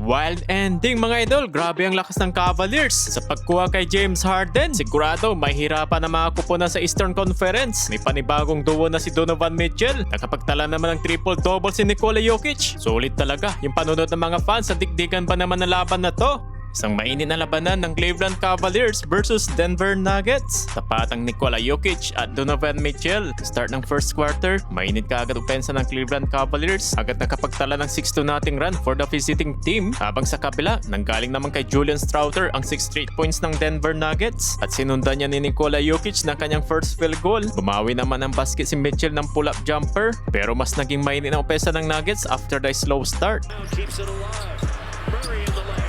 Wild ending mga idol, grabe ang lakas ng Cavaliers. Sa pagkuha kay James Harden, sigurado mahihirapan na mga kupunan sa Eastern Conference. May panibagong duo na si Donovan Mitchell. Nakapagtala naman ng triple-double si Nikola Jokic. Sulit talaga yung panunod ng mga fans sa dikdikan pa naman ng laban na to. Isang mainit na labanan ng Cleveland Cavaliers versus Denver Nuggets. Tapat ang Nikola Jokic at Donovan Mitchell. Start ng first quarter, mainit kaagad opensa ng Cleveland Cavaliers. Agad nakapagtala ng 6-0 run for the visiting team. Habang sa kabila, nanggaling naman kay Julian Strouter ang 6 straight points ng Denver Nuggets. At sinundan niya ni Nikola Jokic ng kanyang first field goal. Bumawi naman ang basket si Mitchell ng pull-up jumper. Pero mas naging mainit na opensa ng Nuggets after the slow start. Keeps it alive. Murray in the lane.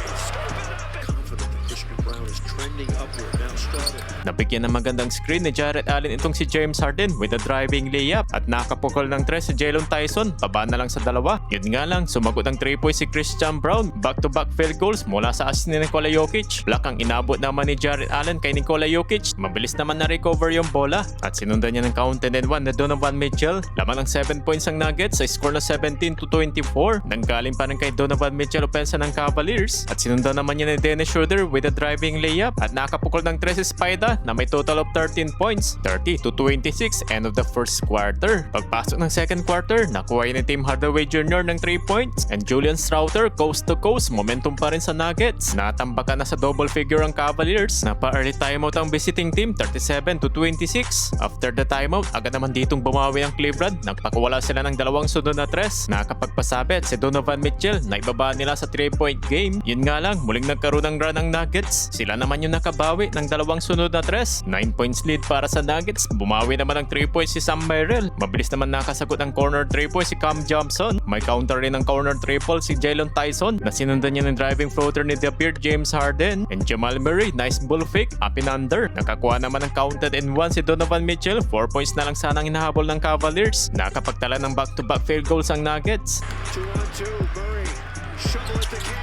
Trending upward, now started. Nabigyan ng magandang screen ni Jarrett Allen itong si James Harden with a driving layup at nakapukol ng 3 si Jalen Tyson, baba na lang sa 2. Yun nga lang, sumagot ang 3 points si Christian Brown, back-to-back field goals mula sa assist ni Nikola Jokic. Black ang inabot naman ni Jarrett Allen kay Nikola Jokic, mabilis naman na-recover yung bola at sinundan niya ng counted and 1 na Donovan Mitchell. Lamang ng 7 points ang Nuggets sa score na 17-24. Nanggaling pa rin kay Donovan Mitchell opensa ng Cavaliers at sinundan naman niya ni Dennis Schroeder with a driving layup at nakapukol ng 3 si Spida na may total of 13 points, 30-26 end of the first quarter. Pagpasok ng second quarter, nakuha ni Tim Hardaway Jr. ng 3 points and Julian Strouter coast to coast, momentum pa rin sa Nuggets. Natambakan na sa double figure ang Cavaliers. Napa-early timeout ang visiting team, 37-26. After the timeout, agad naman ditong bumawi ang Cleveland. Nagpakuwala sila ng 2 sunod na 3. Nakapagpasabit si Donovan Mitchell na ibaba nila sa 3-point game. Yun nga lang, muling nagkaroon ng run ang Nuggets. Sila naman yung nakabawi ng 2 sunod na 3. 9 points lead para sa Nuggets. Bumawi naman ng 3 points si Sam Merrill. Mabilis naman nakasagot ang corner 3 points si Cam Johnson. May counter rin ng corner triple si Jalen Tyson na sinundan niya ng driving floater ni The Beard James Harden. And Jamal Murray, nice bull fake, up and under. Nakakuha naman ng counted and 1 si Donovan Mitchell. 4 points na lang sanang hinahabol ng Cavaliers. Nakapagtala ng back-to-back field goals ang Nuggets. 2-on-2, Murray. Shovel at the game.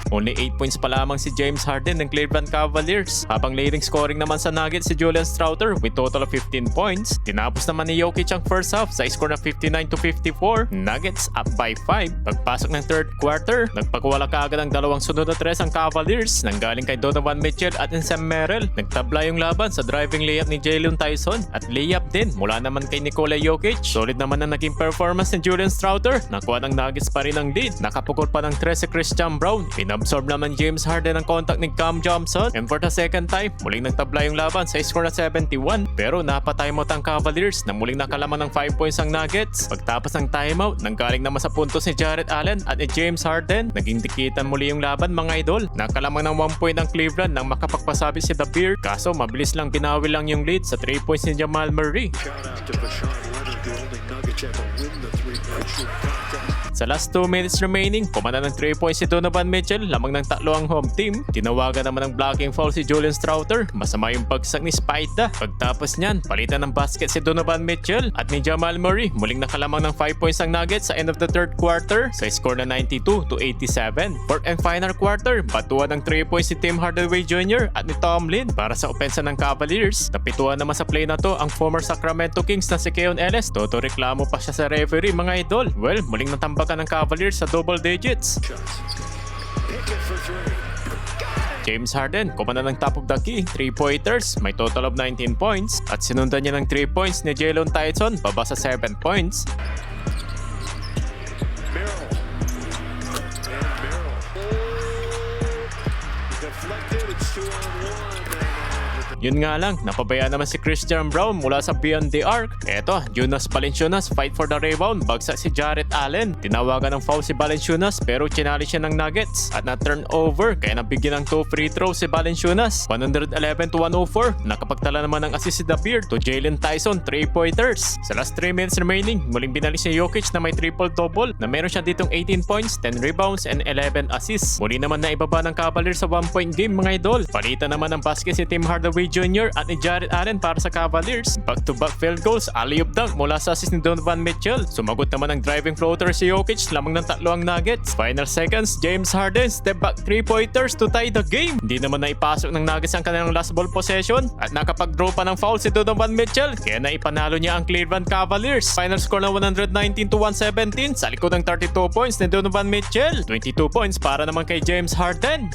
Only 8 points pa lamang si James Harden ng Cleveland Cavaliers. Habang leading scoring naman sa Nuggets si Julian Strouter with total of 15 points. Tinapos naman ni Jokic ang first half sa score na 59-54. Nuggets up by 5. Pagpasok ng third quarter, nagpakuwala kaagad ang 2 sunod na 3 ang Cavaliers. Nanggaling kay Donovan Mitchell at Sam Merrill. Nagtabla yung laban sa driving layup ni Jalen Tyson at layup din mula naman kay Nikola Jokic. Solid naman ang naging performance ni Julian Strouter. Nakuha ng Nuggets pa rin ang lead. Nakapukol pa ng 3 si Christian Brown. Absorb naman James Harden ang contact ni Cam Johnson and for the second time, muling nagtabla yung laban sa score na 71 pero napatimeout ang Cavaliers na muling nakalaman ng 5 points ang Nuggets. Pagtapos ng timeout, nanggaling naman sa puntos ni Jarrett Allen at ni James Harden. Naging dikitan muli yung laban mga idol. Nakalamang ng 1 point ang Cleveland nang makapagpasabi si The Beard kaso mabilis lang binawi lang yung lead sa 3 points ni Jamal Murray. Shout out to Bashawn Leonard, the only Nuggets ever win the 3-point shooting contest. Sa last 2 minutes remaining, pumana ng 3 points si Donovan Mitchell, lamang ng 3 ang home team. Tinawagan naman ng blocking foul si Julian Strouter, masama yung pagsak ni Spida. Pagtapos niyan, palitan ng basket si Donovan Mitchell at ni Jamal Murray. Muling nakalamang ng 5 points ang Nuggets sa end of the third quarter sa score na 92-87. Fourth and final quarter, batuan ng 3 points si Tim Hardaway Jr. at ni Tomlin para sa opensa ng Cavaliers. Napituan naman sa play na to ang former Sacramento Kings na si Keon Ellis. Toto reklamo pa siya sa referee mga idol. Well, muling natambak ng Cavaliers sa double digits. James Harden, kumana ng top of the key, 3-pointers, may total of 19 points at sinundan niya ng 3 points ni Jalen Tyson, baba sa 7 points. Yun nga lang, napabayaan naman si Christian Brown mula sa beyond the arc. Eto, Jonas Valanciunas fight for the rebound, bagsak si Jarrett Allen. Tinawagan ng foul si Valanciunas pero chinali siya ng Nuggets at na-turn over kaya nabigyan ng 2 free throws si Valanciunas. 111-104, nakapagtala naman ng assist si The Beard to Jalen Tyson, 3-pointers. Sa last 3 minutes remaining, muling binalis si Jokic na may triple-double na meron siya ditong 18 points, 10 rebounds, and 11 assists. Muli naman na ibaba ng Cavaliers sa 1-point game mga idol. Palitan naman ng basket si Tim Hardaway Jr. at ni Jared Allen para sa Cavaliers. Back-to-back field goals, alley-oop dunk mula sa assist ni Donovan Mitchell. Sumagot naman ang driving floater si Jokic, lamang ng 3 ang Nuggets. Final seconds, James Harden step back 3-pointers to tie the game. Hindi naman naipasok ng Nuggets ang kanilang last ball possession at nakapag-draw pa ng foul si Donovan Mitchell kaya naipanalo niya ang Cleveland Cavaliers. Final score na 119-117 sa likod ng 32 points ni Donovan Mitchell. 22 points para naman kay James Harden.